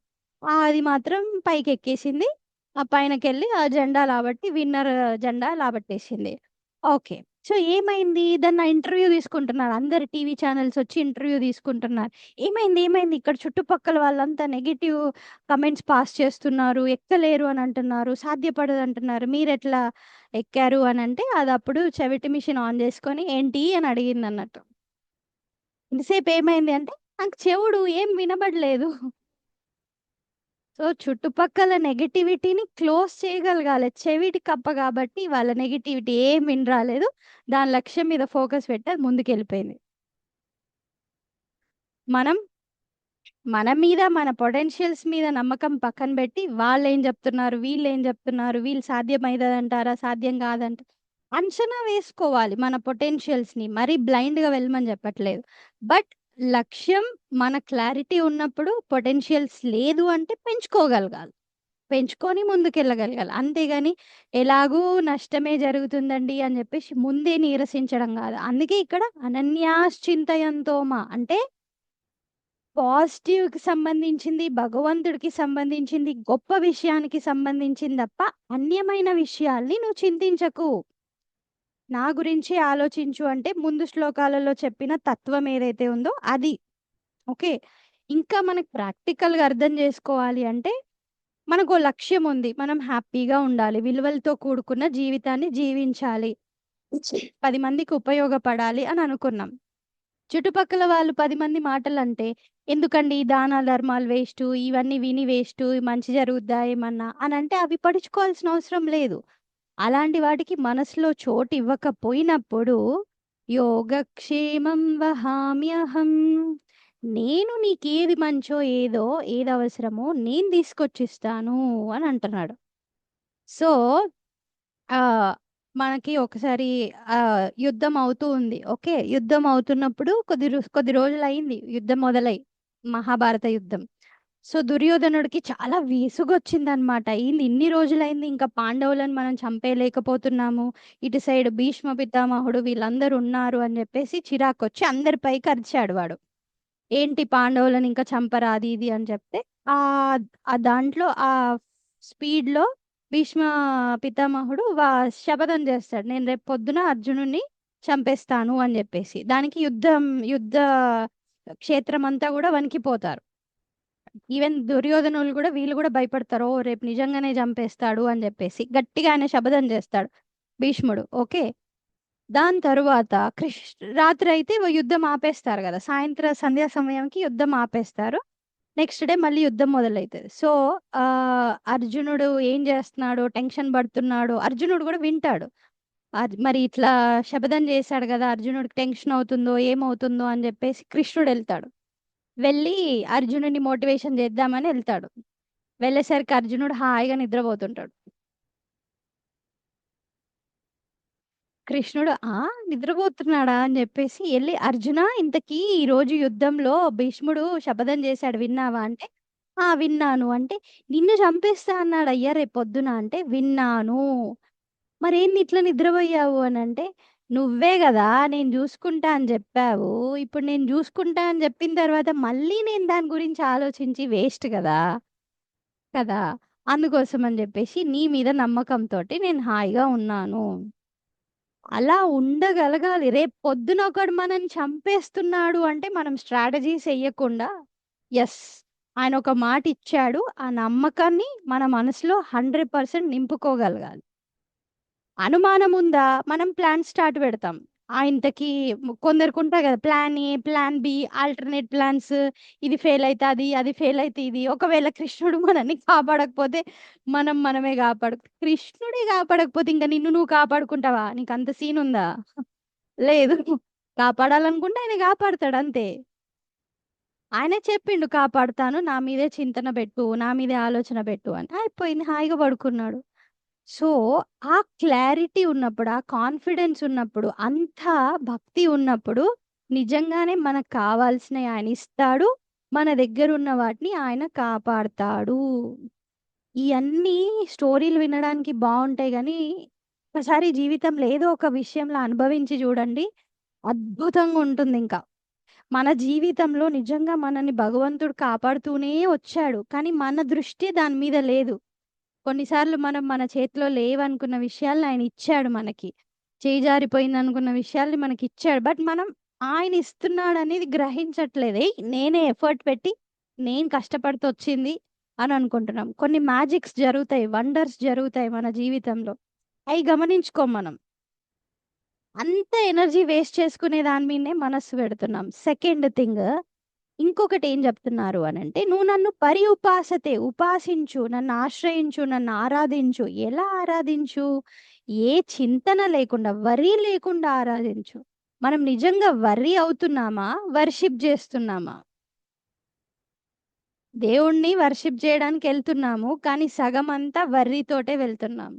అది మాత్రం పైకి ఎక్కేసింది. ఆ పైనకెళ్ళి ఆ జెండా లాబట్టి విన్నర్ జెండా లాబట్టేసింది. ఓకే, సో ఏమైంది, దాన్ని ఇంటర్వ్యూ తీసుకుంటున్నారు, అందరు టీవీ ఛానల్స్ వచ్చి ఇంటర్వ్యూ తీసుకుంటున్నారు. ఏమైంది ఏమైంది, ఇక్కడ చుట్టుపక్కల వాళ్ళంతా నెగిటివ్ కమెంట్స్ పాస్ చేస్తున్నారు, ఎక్కలేరు అని అంటున్నారు, సాధ్యపడదు అంటున్నారు, మీరు ఎట్లా ఎక్కారు అని అంటే, అది అప్పుడు చెవిటి మిషన్ ఆన్ చేసుకొని ఏంటి అని అడిగింది అన్నట్టు. ఇంతసేపు ఏమైంది అంటే, నాకు చెవుడు ఏం వినబడలేదు. సో చుట్టుపక్కల నెగటివిటీని క్లోజ్ చేయగలగాలి. చెవిటి కప్ప కాబట్టి వాళ్ళ నెగటివిటీ ఏం విని రాలేదు, దాని లక్ష్యం మీద ఫోకస్ పెట్టి అది ముందుకెళ్ళిపోయింది. మనం మన మీద, మన పొటెన్షియల్స్ మీద నమ్మకం పక్కన పెట్టి వాళ్ళు ఏం చెప్తున్నారు, వీళ్ళు ఏం చెప్తున్నారు, వీళ్ళు సాధ్యమైందంటారా, సాధ్యం కాదంట అంచనా వేసుకోవాలి మన పొటెన్షియల్స్ని. మరీ బ్లైండ్గా వెళ్ళమని చెప్పట్లేదు, బట్ లక్ష్యం మన క్లారిటీ ఉన్నప్పుడు పొటెన్షియల్స్ లేదు అంటే పెంచుకోగలగాలి. పెంచుకొని ముందుకెళ్ళగలగాలి. అంతేగాని ఎలాగూ నష్టమే జరుగుతుందండి అని జెప్పేసి ముందే నీరసించడం గాదు. అందుకే ఇక్కడ అనన్యాశ్చింతయంతో అంటే పాజిటివ్‌కి సంబంధించింది, భగవంతుడికి సంబంధించింది, గొప్ప విషయానికి సంబంధించింది తప్ప అన్యమైన విషయాల్ని నువ్వు చింతించకు. నా గురించే ఆలోచించు అంటే ముందు శ్లోకాలలో చెప్పిన తత్వం ఏదైతే ఉందో అది. ఓకే. ఇంకా మనకు ప్రాక్టికల్‌గా అర్థం జేసుకోవాలి అంటే మనకో లక్ష్యం ఉంది. మనం హ్యాపీగా ఉండాలి. విలువలతో కూడుకున్న జీవితాన్ని జీవించాలి. 10 మందికి ఉపయోగపడాలి అని అనుకున్నాం. చుట్టుపక్కల వాళ్ళు 10 మంది మాటలంటే, ఎందుకండి దాన ధర్మాలు వేస్టు, ఇవన్నీ విని వేస్టు, మంచి జరుగుద్దా ఏమన్నా అనంటే అవి పట్టించుకోవాల్సిన అవసరం లేదు. అలాంటి వాటికి మనసులో చోటు ఇవ్వకపోయినప్పుడు యోగక్షేమం వహామ్యహం. నేను నీకేది మంచో ఏది అవసరమో నేను తీసుకొచ్చిస్తాను అని అంటున్నాడు. సో, ఆహ్, మనకి ఒకసారి యుద్ధం అవుతూ ఉంది. ఓకే. యుద్ధం అవుతున్నప్పుడు కొద్ది రోజులయింది యుద్ధం మొదలై. మహాభారత యుద్ధం. సో, దుర్యోధనుడికి చాలా విసుగొచ్చిందనమాట. ఏంది ఇన్ని రోజులైంది ఇంకా పాండవులను మనం చంపేయలేకపోతున్నాము. ఇటు సైడ్ భీష్మ పితామహుడు వీళ్ళందరూ ఉన్నారు అని జెప్పేసి చిరాకొచ్చి అందరిపైకి అరిచాడు వాడు. ఏంటి పాండవులను ఇంకా చంపరా అది ఇది అని చెప్తే ఆ దాంట్లో ఆ స్పీడ్‌లో భీష్మ పితామహుడు శపథం చేస్తాడు. నేను రేపు పొద్దున అర్జునుడిని చంపేస్తాను అని చెప్పేసి. దానికి యుద్ధ క్షేత్రమంతా కూడా వణికిపోతారు. ఈవెన్ దుర్యోధనులు కూడా వీళ్ళు కూడా భయపడతారు. ఓహ్! రేపు నిజంగానే చంపేస్తాడు అని చెప్పేసి. గట్టిగా ఆయన శపథం చేస్తాడు భీష్ముడు. ఓకే. దాని తరువాత రాత్రయితే యుద్ధం ఆపేస్తారు గదా! సంధ్యా సమయంకి యుద్ధం ఆపేస్తారు. నెక్స్ట్ డే మళ్ళీ యుద్ధం మొదలైతది. సో, అర్జునుడు ఏం జేస్తున్నాడో, టెన్షన్ పడుతున్నాడో అర్జునుడు గూడా వింటాడు. మరి ఇట్లా శపథం చేశాడు గదా! అర్జునుడికి టెన్షన్ అవుతుందో, ఏమవుతుందో అని జెప్పేసి కృష్ణుడెళ్తాడు. వెళ్ళి అర్జునుడిని మోటివేషన్ చేద్దామని ఎళ్తాడు. వెళ్ళేసరికి అర్జునుడు హాయిగా నిద్రపోతుంటాడు. కృష్ణుడు నిద్రపోతున్నాడా అని జెప్పేసి ఎళ్లి "అర్జునా ఇంతకీ ఈరోజు యుద్ధంలో భీష్ముడు శపథం చేశాడు విన్నావా?" అంటే, విన్నాను." అంటే, "నిన్ను చంపేస్తా అన్నాడయ్యా రేపొద్దున." అంటే, "విన్నాను." "మరేంది ఇట్లా నిద్రపోయావు?" అనంటే, "నువ్వే గదా నేను జూసుకుంటా అని జెప్పావు. ఇప్పుడు నేను జూసుకుంటా అని జెప్పిన తర్వాత మళ్ళీ నేను దాని గురించి ఆలోచించి వేస్ట్ గదా! కదా! అందుకోసం అని జెప్పేసి నీ మీద నమ్మకంతోటి నేను హాయిగా ఉన్నాను." అలా ఉండగలగాలి. రేపు పొద్దున ఒకడు మనల్ని చంపేస్తున్నాడు అంటే మనం స్ట్రాటజీస్ ఎయ్యకుండా యెస్. ఆయన ఒక మాట ఇచ్చాడు. ఆ నమ్మకాన్ని మన మనసులో 100% నింపుకోగలగాలి. అనుమానం ఉందా? మనం ప్లాన్ స్టార్ట్ పెడతాం. ఇంతకీ కొందరికుంటాయి గదా! Plan A, plan B, alternate plans ఇది ఫెయిల్ అయితే అది ఫెయిల్ అయితే ఇది. ఒకవేళ కృష్ణుడు మనల్ని కాపాడకపోతే మనమే కృష్ణుడే కాపాడకపోతే ఇంక నిన్ను నువ్వు కాపాడుకుంటావా? నీకంత సీన్ ఉందా? లేదు. కాపాడాలనుకుంటే ఆయన కాపాడతాడు అంతే. ఆయనే చెప్పిండు కాపాడుతాను. నా మీదే చింతన పెట్టు. నా మీదే ఆలోచన పెట్టు అని. అయిపోయింది. హాయిగా పడుకున్నాడు. సో, ఆ క్లారిటీ ఉన్నప్పుడు, ఆ కాన్ఫిడెన్స్ ఉన్నప్పుడు, అంతా భక్తి ఉన్నప్పుడు నిజంగానే మనకు కావాల్సినయి ఆయన ఇస్తాడు. మన దగ్గరున్న వాటిని ఆయన కాపాడతాడు. ఇయన్నీ స్టోరీలు వినడానికి బావుంటాయి గానీ, ఒకసారి జీవితంలో ఏదో ఒక విషయంలో అనుభవించి జూడండి. అద్భుతంగా ఉంటుందింక. మన జీవితంలో నిజంగా మనల్ని భగవంతుడు కాపాడుతూనే వచ్చాడు. కానీ మన దృష్టి దాని మీద లేదు. కొన్నిసార్లు మనం మన చేతిలో లేవనుకున్న విషయాల్ని ఆయన ఇచ్చాడు మనకి. చేయి జారిపోయిందనుకున్న విషయాల్ని మనకిచ్చాడు. బట్ మనం ఆయన ఇస్తున్నాడనేది గ్రహించట్లేదు. నేనే ఎఫర్ట్ పెట్టి, నేను కష్టపడితే వచ్చింది అని అనుకుంటున్నాం. కొన్ని మ్యాజిక్స్ జరుగుతాయి. వండర్స్ జరుగుతాయి మన జీవితంలో. అయి గమనించుకోం మనం. అంత ఎనర్జీ వేస్ట్ చేసుకునే దాని మీదనే మనస్సు పెడుతున్నాం. సెకండ్ థింగ్ ఇంకొకటేం జెప్తున్నారు అనంటే, "నువ్వు నన్ను ఉపాసించు, నన్ను ఆశ్రయించు, నన్ను ఆరాధించు." ఎలా ఆరాధించు? ఏ చింతన లేకుండా, వరీ లేకుండా ఆరాధించు. మనం నిజంగా వర్రీ అవుతున్నామా? వర్షిప్ జేస్తున్నామా? దేవుడిని వర్షిప్ జేయడానికెళ్తున్నాము. కానీ సగమంతా వర్రీతోటే వెళ్తున్నాం.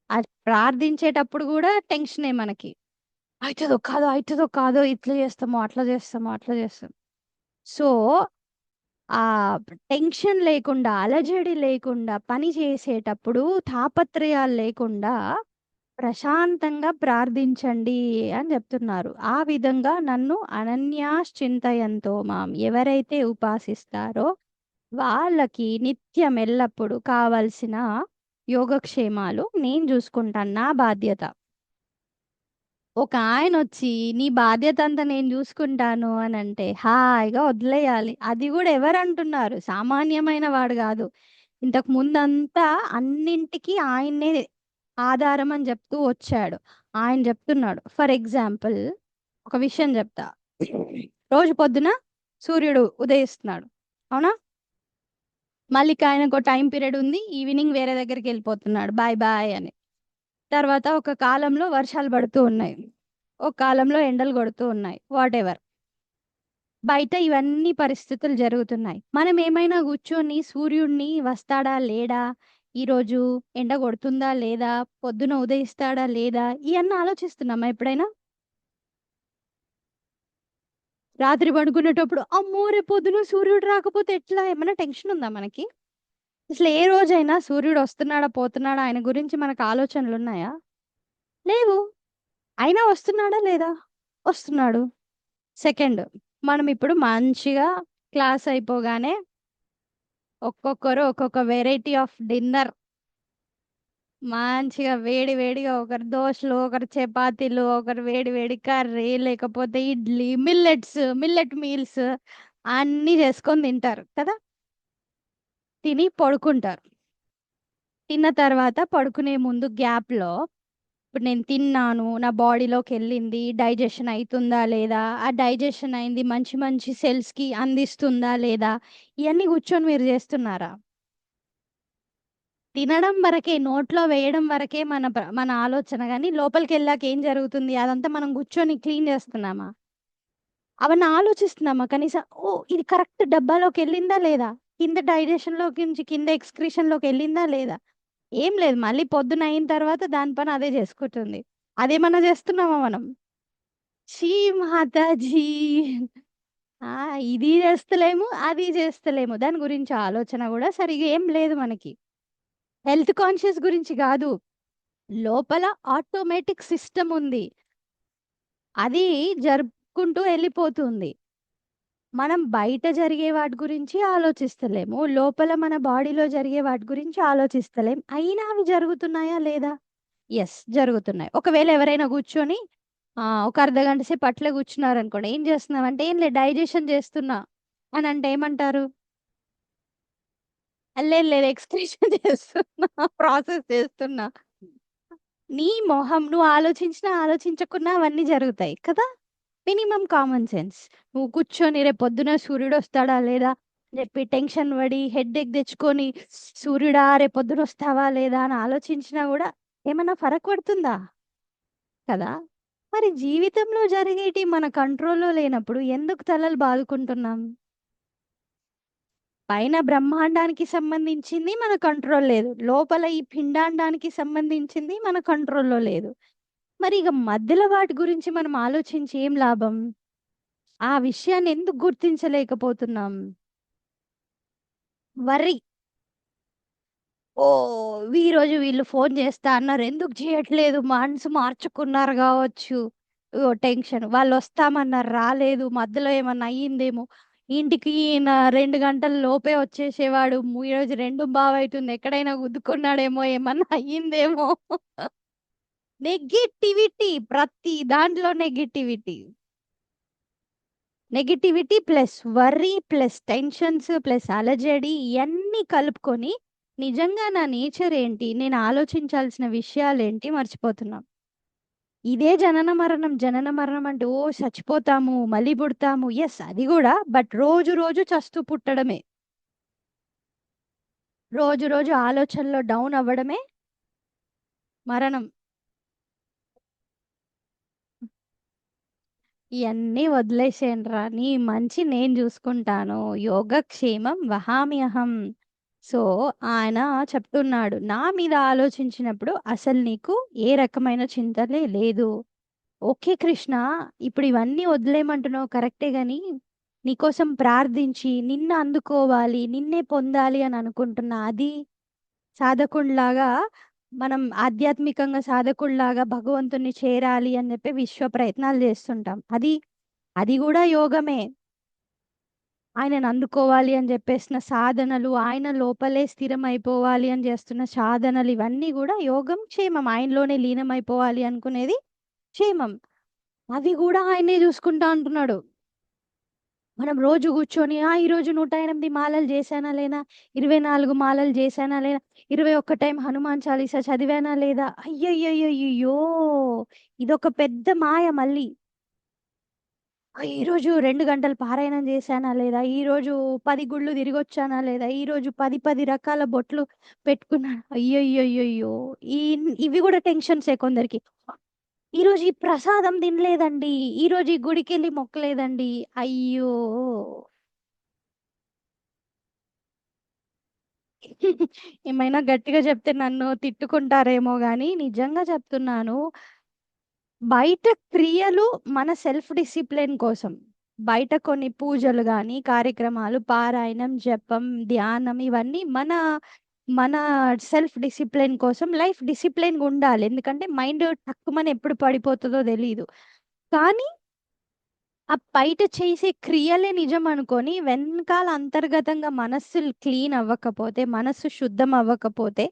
అది ప్రార్థించేటప్పుడు గూడా టెన్షనే మనకి. అయితదో కాదో, ఇట్లా జేస్తామో, అట్లా జేస్తాం. సో ఆ టెన్షన్ లేకుండా, అలజడి లేకుండా పని చేసేటప్పుడు తాపత్రయాలు లేకుండా ప్రశాంతంగా ప్రార్థించండి అని చెప్తున్నారు. ఆ విధంగా నన్ను అనన్యాశ్చింతయంతో మాం ఎవరైతే ఉపాసిస్తారో వాళ్ళకి నిత్యం ఎల్లప్పుడూ కావలసిన యోగక్షేమాలు నేను చూసుకుంటాను. నా బాధ్యత. ఒక ఆయన వచ్చి నీ బాధ్యత అంతా నేను చూసుకుంటాను అని అంటే హాయిగా వదిలేయాలి. అది కూడా ఎవరు అంటున్నారు? సామాన్యమైన వాడు కాదు. ఇంతకు ముందంతా అన్నింటికి ఆయన్నే ఆధారం అని చెప్తూ వచ్చాడు. ఆయన చెప్తున్నాడు. ఫర్ ఎగ్జాంపుల్ ఒక విషయం చెప్తా. రోజు పొద్దున సూర్యుడు ఉదయిస్తున్నాడు, అవునా? మళ్ళీ ఆయనకు టైం పీరియడ్ ఉంది. ఈవినింగ్ వేరే దగ్గరికి వెళ్ళిపోతున్నాడు బాయ్ బాయ్ అని. తర్వాత ఒక కాలంలో వర్షాలు పడుతూ ఉన్నాయి, ఒక కాలంలో ఎండలు కొడుతూ ఉన్నాయి. వాట్ ఎవర్, బయట ఇవన్నీ పరిస్థితులు జరుగుతున్నాయి. మనం ఏమైనా కూర్చొని సూర్యుడిని వస్తాడా లేడా, ఈరోజు ఎండ కొడుతుందా లేదా, పొద్దున ఉదయిస్తాడా లేదా, ఇవన్నీ ఆలోచిస్తున్నామా ఎప్పుడైనా? రాత్రి పడుకునేటప్పుడు అమ్మో రేపు పొద్దున సూర్యుడు రాకపోతే ఎట్లా, ఏమైనా టెన్షన్ ఉందా మనకి? అసలు ఏ రోజైనా సూర్యుడు వస్తున్నాడా పోతున్నాడా ఆయన గురించి మనకు ఆలోచనలు ఉన్నాయా? లేవు. అయినా వస్తున్నాడా లేదా? వస్తున్నాడు. సెకండ్, మనం ఇప్పుడు మంచిగా క్లాస్ అయిపోగానే ఒక్కొక్కరు ఒక్కొక్క వెరైటీ ఆఫ్ డిన్నర్ మంచిగా వేడి వేడిగా, ఒకరు దోశలు, ఒకరు చపాతీలు, ఒకరు వేడి వేడి కర్రీ, లేకపోతే ఇడ్లీ, మిల్లెట్ మీల్స్ అన్నీ చేసుకొని తింటారు కదా. తిని పడుకుంటారు. తిన్న తర్వాత పడుకునే ముందు గ్యాప్లో ఇప్పుడు నేను తిన్నాను, నా బాడీలోకి వెళ్ళింది, డైజెషన్ అవుతుందా లేదా, ఆ డైజెషన్ అయింది మంచి మంచి సెల్స్కి అందిస్తుందా లేదా, ఇవన్నీ కూర్చొని మీరు చేస్తున్నారా? తినడం వరకే, నోట్లో వేయడం వరకే మన ఆలోచన, కానీ లోపలికి వెళ్ళాక ఏం జరుగుతుంది అదంతా మనం కూర్చొని క్లీన్ చేస్తున్నామా? అవన్నీ ఆలోచిస్తున్నామా కనీసం? ఓ ఇది కరెక్ట్ డబ్బాలోకి వెళ్ళిందా లేదా, కింద డైజెషన్లోకి నుంచి కింద ఎక్స్క్రీషన్లోకి వెళ్ళిందా లేదా? ఏం లేదు. మళ్ళీ పొద్దున అయిన తర్వాత దాని పని అదే చేసుకుంటుంది. అదేమన్నా చేస్తున్నామా మనం? ఛీ మాతాజీ! ఇది చేస్తలేము, అది చేస్తలేము. దాని గురించి ఆలోచన కూడా సరిగ్గా ఏం లేదు మనకి. హెల్త్ కాన్షియస్ గురించి కాదు. లోపల ఆటోమేటిక్ సిస్టమ్ ఉంది. అది జరుపుకుంటూ వెళ్ళిపోతుంది. మనం బయట జరిగే వాటి గురించి ఆలోచిస్తలేము. లోపల మన బాడీలో జరిగే వాటి గురించి ఆలోచిస్తలేం. అయినా అవి జరుగుతున్నాయా లేదా? యెస్, జరుగుతున్నాయి. ఒకవేళ ఎవరైనా కూర్చొని ఒక అర్ధగంట సేపు అట్లే కూర్చున్నారనుకోండి. ఏం చేస్తున్నావంటే, "ఏం లేదు డైజెషన్ చేస్తున్నా" అని అంటే ఏమంటారు? లేదు లేదు ఎక్స్‌క్రీషన్ చేస్తున్నా, ప్రాసెస్ చేస్తున్నా. నీ మొహం, నువ్వు ఆలోచించినా, ఆలోచించకున్నా అవన్నీ జరుగుతాయి కదా! Minimum common sense. నువ్వు కూర్చొని రేపు పొద్దున సూర్యుడొస్తాడా లేదా అని చెప్పి టెన్షన్ పడి, హెడ్‌ఏక్ తెచ్చుకొని, సూర్యుడా రేపు పొద్దున వస్తావా లేదా అని ఆలోచించినా కూడా ఏమన్నా ఫరక్ పడుతుందా? కదా! మరి జీవితంలో జరిగేటివి మన కంట్రోల్‌లో లేనప్పుడు ఎందుకు తలలు బాదుకుంటున్నాం? పైన బ్రహ్మాండానికి సంబంధించింది మన కంట్రోల్ లేదు. లోపల ఈ పిండాండానికి సంబంధించింది మన కంట్రోల్‌లో లేదు. మరి ఇక మధ్యలో వాటి గురించి మనం ఆలోచించి ఏం లాభం? ఆ విషయాన్ని ఎందుకు గుర్తించలేకపోతున్నాం? వర్రీ. ఓహ్! ఈరోజు వీళ్ళు ఫోను చేస్తా అన్నారు. ఎందుకు చేయట్లేదు? మనసు మార్చుకున్నారు గావచ్చు. ఓ టెన్షన్. వాళ్ళొస్తామన్నారు రాలేదు. మధ్యలో ఏమన్నా అయ్యిందేమో. ఇంటికి ఈయన 2 గంటల లోపే వచ్చేసేవాడు. ఈరోజు 2:15 అవుతుంది. ఎక్కడైనా గుద్దుకున్నాడేమో, ఏమన్నా అయ్యిందేమో. నెగటివిటీ. ప్రతి దాంట్లో negativity. Negativity plus worry plus tensions plus అలజడి ఇయన్నీ కలుపుకొని నిజంగా నా నేచర్ ఏంటి, నేను ఆలోచించాల్సిన విషయాలేంటి మర్చిపోతున్నాం. ఇదే జనన మరణం. జనన మరణం అంటే ఓ చచ్చిపోతాము, మళ్ళీ పుడతాము. యెస్ అది గూడా. బట్ రోజు రోజు చస్తూ పుట్టడమే. రోజు రోజు ఆలోచనలో డౌన్ అవ్వడమే మరణం. ఇయన్నీ వదిలేసేయండిరా. నీ మంచి నేను జూసుకుంటాను. యోగక్షేమం వహామ్యహం. సో, ఆయన చెప్తున్నాడు, నా మీద ఆలోచించినప్పుడు అసలు నీకు ఏ రకమైన చింతనే లేదు. ఓకే కృష్ణ, ఇప్పుడు ఇవన్నీ వదిలేయమంటున్నావు కరెక్టే గానీ, నీకోసం ప్రార్థించి నిన్ను అందుకోవాలి, నిన్నే పొందాలి అని అనుకుంటున్నా. అది సాధకుడిలాగా మనం ఆధ్యాత్మికంగా సాధకుడిలాగా భగవంతుని చేరాలి అని చెప్పి విశ్వ ప్రయత్నాలు చేస్తుంటాం. అది కూడా యోగమే. ఆయనను అందుకోవాలి అని చెప్పేసిన సాధనలు, ఆయన లోపలే స్థిరమైపోవాలి అని చేస్తున్న సాధనలు, ఇవన్నీ కూడా యోగం, క్షేమం. ఆయనలోనే లీనమైపోవాలి అనుకునేది క్షేమం. అవి కూడా ఆయనే చూసుకుంటా అంటున్నాడు. మనం రోజు కూర్చొని ఈరోజు 108 మాలలు చేశానా లేదా, 24 మాలలు చేశానా లేదా, 21 టైం హనుమాన్ చాలీసా చదివానా లేదా, అయ్యయ్యయ్యో ఇదొక పెద్ద మాయ. మళ్ళీ ఈరోజు 2 గంటలు పారాయణం చేశానా లేదా, ఈరోజు 10 గుళ్ళు తిరిగొచ్చానా లేదా, ఈరోజు 10 రకాల బొట్లు పెట్టుకున్నాను, అయ్యయ్యయ్యో ఇవి కూడా టెన్షన్సే కొందరికి. ఈరోజు ఈ ప్రసాదం తినలేదండి, ఈరోజు ఈ గుడికి వెళ్ళి మొక్కలేదండి, అయ్యో. ఏమైనా గట్టిగా చెప్తే నన్ను తిట్టుకుంటారేమో గాని నిజంగా చెప్తున్నాను. బయట క్రియలు మన సెల్ఫ్ డిసిప్లిన్ కోసం, బయట కొన్ని పూజలు గాని, కార్యక్రమాలు, పారాయణం, జపం, ధ్యానం, ఇవన్నీ మన మన సెల్ఫ్ డిసిప్లిన్ కోసం. లైఫ్ డిసిప్లిన్‌గా ఉండాలి. ఎందుకంటే మైండ్ టక్కుమని ఎప్పుడు పడిపోతదో తెలీదు. కానీ ఆ బయట చేసే క్రియలే నిజం అనుకోని వెనకాల అంతర్గతంగా మనస్సు క్లీన్ అవ్వకపోతే, మనస్సు శుద్ధం అవ్వకపోతే,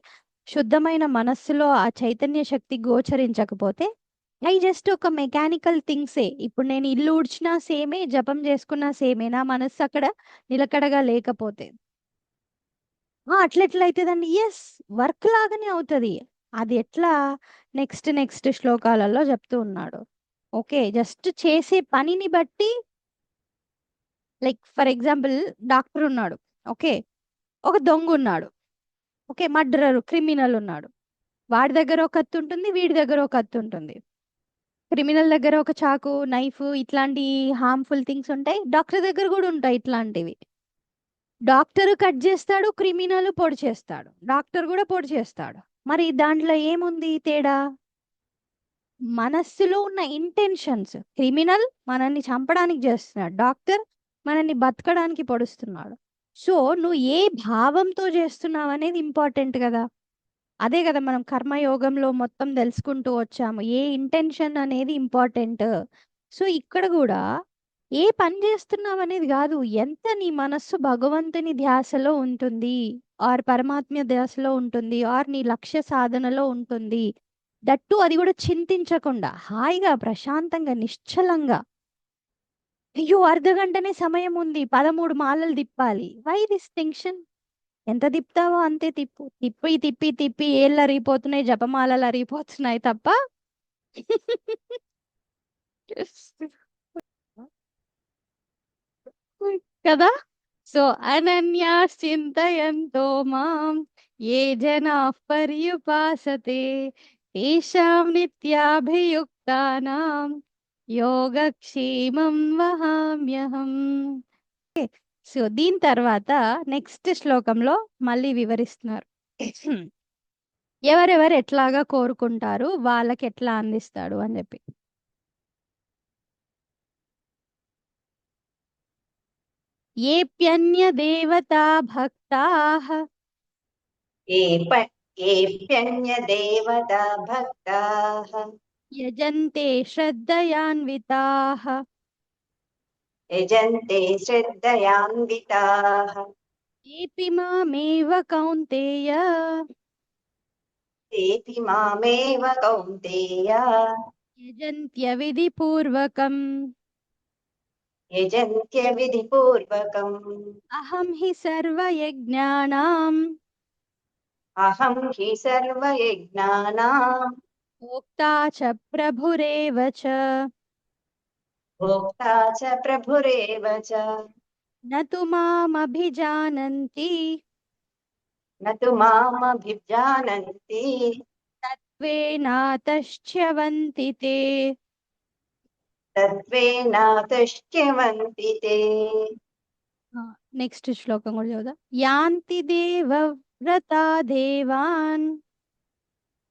శుద్ధమైన మనస్సులో ఆ చైతన్య శక్తి గోచరించకపోతే అయి జస్ట్ ఒక మెకానికల్ థింగ్సే. ఇప్పుడు నేను ఇల్లు ఊడ్చినా సేమే, జపం చేసుకున్నా సేమే. నా మనస్సు అక్కడ నిలకడగా లేకపోతే అట్లెట్లా అవుతుందండి? యెస్, వర్క్ లాగానే అవుతది. అది ఎట్లా నెక్స్ట్ శ్లోకాలలో చెప్తూ ఉన్నాడు. ఓకే, జస్ట్ చేసే పనిని బట్టి, లైక్ ఫర్ ఎగ్జాంపుల్ డాక్టర్ ఉన్నాడు. ఓకే, ఒక దొంగ ఉన్నాడు. ఓకే, మర్డరర్, క్రిమినల్ ఉన్నాడు. వాడి దగ్గర ఒక కత్తి ఉంటుంది, వీడి దగ్గర ఒక కత్తి ఉంటుంది. క్రిమినల్ దగ్గర ఒక చాకు, నైఫ్, ఇట్లాంటి హార్మ్ఫుల్ థింగ్స్ ఉంటాయి. డాక్టర్ దగ్గర కూడా ఉంటాయి ఇట్లాంటివి. డాక్టర్ కట్ చేస్తాడు, క్రిమినల్ పొడి చేస్తాడు, డాక్టర్ కూడా పొడి చేస్తాడు. మరి దాంట్లో ఏముంది తేడా? మనస్సులో ఉన్న ఇంటెన్షన్స్. క్రిమినల్ మనల్ని చంపడానికి చేస్తున్నాడు, డాక్టర్ మనల్ని బతకడానికి పొడుస్తున్నాడు. సో నువ్వు ఏ భావంతో చేస్తున్నావు అనేది ఇంపార్టెంట్ కదా. అదే కదా మనం కర్మయోగంలో మొత్తం తెలుసుకుంటూ వచ్చాము. ఏ ఇంటెన్షన్ అనేది ఇంపార్టెంట్. సో ఇక్కడ కూడా ఏ పని చేస్తున్నావు అనేది కాదు, ఎంత నీ మనస్సు భగవంతుని ధ్యాసలో ఉంటుంది, ఆర్ పరమాత్మ ధ్యాసలో ఉంటుంది, ఆర్ నీ లక్ష్య సాధనలో ఉంటుంది. దట్టు అది కూడా చింతించకుండా హాయిగా, ప్రశాంతంగా, నిశ్చలంగా. అయ్యో అర్ధగంటనే సమయం ఉంది, 13 మాలలు తిప్పాలి, వై దిస్ టెన్షన్? ఎంత తిప్పుతావో అంతే తిప్పు. తిప్పి తిప్పి తిప్పి ఏళ్ళు అరిగిపోతున్నాయి, జపమాలలు అరిగిపోతున్నాయి తప్ప కదా. సో అనన్యా చింతయంతో మాం ఏ జనా పర్యుపాసతే తేషాం నిత్యాభియుక్తానాం యోగక్షేమం వహామ్యహం. సో దీని తర్వాత నెక్స్ట్ శ్లోకంలో మళ్ళీ వివరిస్తున్నారు. ఎవరెవరు ఎట్లాగా కోరుకుంటారు, వాళ్ళకి ఎట్లా అందిస్తాడు అని చెప్పి. ఏప్యన్య దేవతా భక్తాః ఏప్యన్యదేవతా భక్తాః యజంతే శ్రద్ధయాన్వితాః యజంతే శ్రద్ధయాన్వితాః ఏపి మామేవ కౌంతేయ తేతి మామేవ కౌంతేయ యజంత్య విధిపూర్వకం యజంత్య విధిపూర్వకం అహం హి సర్వయజ్ఞానాం అహం హి సర్వయజ్ఞానాం భోక్తా చ ప్రభురేవ చ భోక్తా చ ప్రభురేవ చ న తు మామభిజానంతి నతు మామభిజానంతి తత్వేనాతశ్చ్యవంతి తే. తత్వేనాతశ్చ్యవంతి తే. నెక్స్ట్ శ్లోకం కూడా చదువుదా. యాంతి దేవవ్రతా దేవాన్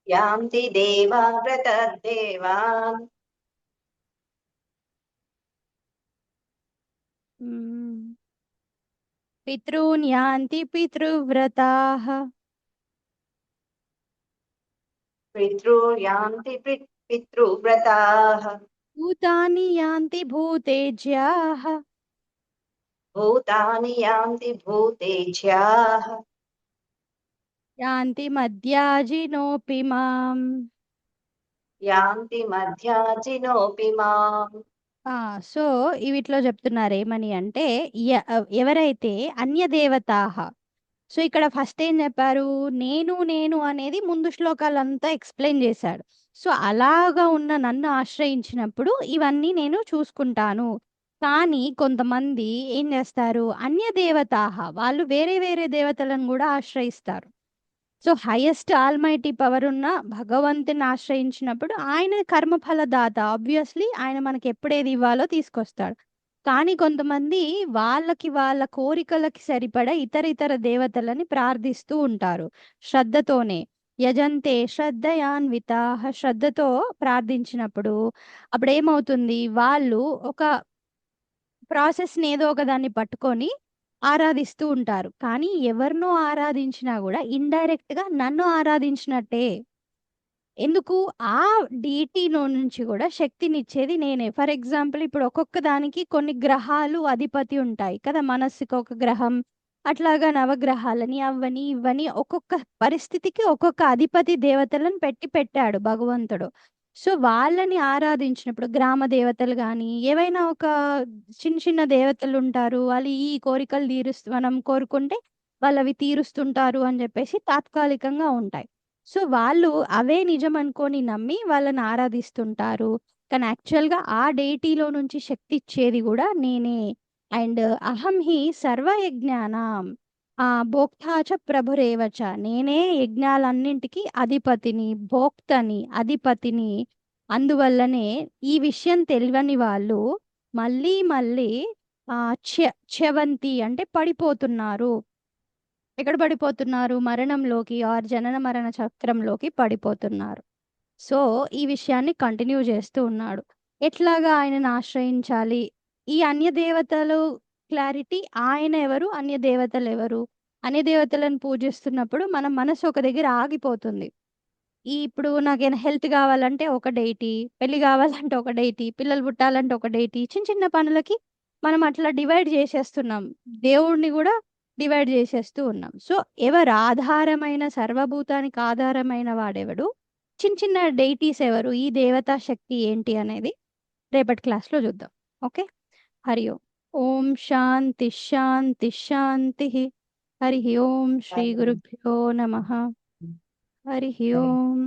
యాంతి దేవా వ్రతదేవాన్ పితॄన్ యాంతి పితృవ్రతాః పితృయాంతి పితృవ్రతాః భూతాని యాంతి భూతేజ్యాః భూతాని యాంతి భూతేజ్యాః యాంతి మధ్యాజినోపి మాం. యాంతి మధ్యాజినోపి మాం. సో వీటిలో చెప్తున్నారు ఏమని అంటే ఎవరైతే అన్యదేవతాః. సో ఇక్కడ ఫస్ట్ ఏం చెప్పారు, నేను నేను అనేది ముందు శ్లోకాలంతా ఎక్స్ప్లెయిన్ చేశాడు. సో అలాగా ఉన్న నన్ను ఆశ్రయించినప్పుడు ఇవన్నీ నేను చూసుకుంటాను. కానీ కొంతమంది ఏం చేస్తారు, అన్యదేవతాః, వాళ్ళు వేరే వేరే దేవతలను కూడా ఆశ్రయిస్తారు. సో హైయెస్ట్ ఆల్మైటీ పవర్ ఉన్న భగవంతుని ఆశ్రయించినప్పుడు ఆయన కర్మఫలదాత, ఆబ్వియస్లీ ఆయన మనకి ఎప్పుడేది ఇవ్వాలో తీసుకొస్తాడు. కానీ కొంతమంది వాళ్ళ కోరికలకి సరిపడా ఇతర దేవతలని ప్రార్థిస్తూ ఉంటారు శ్రద్ధతోనే. యజంతే శ్రద్ధయాన్వితాః, శ్రద్ధతో ప్రార్థించినప్పుడు అప్పుడు ఏమవుతుంది, వాళ్ళు ఒక ప్రాసెస్ని ఏదో ఒక దాన్ని పట్టుకొని ఆరాధిస్తూ ఉంటారు. కానీ ఎవరినో ఆరాధించినా కూడా ఇండైరెక్ట్ గా నన్ను ఆరాధించినట్టే. ఎందుకు, ఆ డీటీలో నుంచి కూడా శక్తినిచ్చేది నేనే. ఫర్ ఎగ్జాంపుల్ ఇప్పుడు ఒక్కొక్క దానికి కొన్ని గ్రహాలు అధిపతి ఉంటాయి కదా, మనస్సుకి ఒక గ్రహం, అట్లాగా నవగ్రహాలని అవని ఇవని ఒక్కొక్క పరిస్థితికి ఒక్కొక్క అధిపతి దేవతలను పెట్టాడు భగవంతుడు. సో వాళ్ళని ఆరాధించినప్పుడు గ్రామ దేవతలు కానీ ఏవైనా ఒక చిన్న దేవతలు ఉంటారు, వాళ్ళు ఈ కోరికలు మనం కోరుకుంటే వాళ్ళవి తీరుస్తుంటారు అని చెప్పేసి తాత్కాలికంగా ఉంటాయి. సో వాళ్ళు అవే నిజం అనుకొని నమ్మి వాళ్ళని ఆరాధిస్తుంటారు. కానీ యాక్చువల్గా ఆ డేటీలో నుంచి శక్తి ఇచ్చేది కూడా నేనే. అండ్ అహం హి సర్వయజ్ఞానం భోక్తాచ ప్రభురేవచ, నేనే యజ్ఞాలన్నింటికి అధిపతిని, భోక్తని, అధిపతిని. అందువల్లనే ఈ విషయం తెలియని వాళ్ళు మళ్ళీ మళ్ళీ చ్యవంతి అంటే పడిపోతున్నారు. ఎక్కడ పడిపోతున్నారు, మరణంలోకి ఆర్ జనన మరణ చక్రంలోకి పడిపోతున్నారు. సో ఈ విషయాన్ని కంటిన్యూ చేస్తూ ఉన్నాడు. ఎట్లాగా ఆయనను ఆశ్రయించాలి, ఈ అన్య దేవతలు క్లారిటీ, ఆయన ఎవరు, అన్య దేవతలు ఎవరు. అన్య దేవతలను పూజిస్తున్నప్పుడు మన మనసు ఒక దగ్గర ఆగిపోతుంది. ఇప్పుడు నాకేమైనా హెల్త్ కావాలంటే ఒక డైటీ, పెళ్లి కావాలంటే ఒక డైటీ, పిల్లలు పుట్టాలంటే ఒక డైటీ, చిన్న పనులకి మనం అట్లా డివైడ్ చేసేస్తున్నాం. దేవుడిని కూడా డివైడ్ చేసేస్తూ ఉన్నాం. సో ఎవరు ఆధారమైన, సర్వభూతానికి ఆధారమైన వాడెవడు, చిన్న డైటీస్ ఎవరు, ఈ దేవతా శక్తి ఏంటి అనేది రేపటి క్లాస్లో చూద్దాం. ఓకే, హరి ఓం. ఓం శాంతి శాంతి శాంతి. హరి ఓం. శ్రీ గురుభ్యో నమః. హరి ఓం.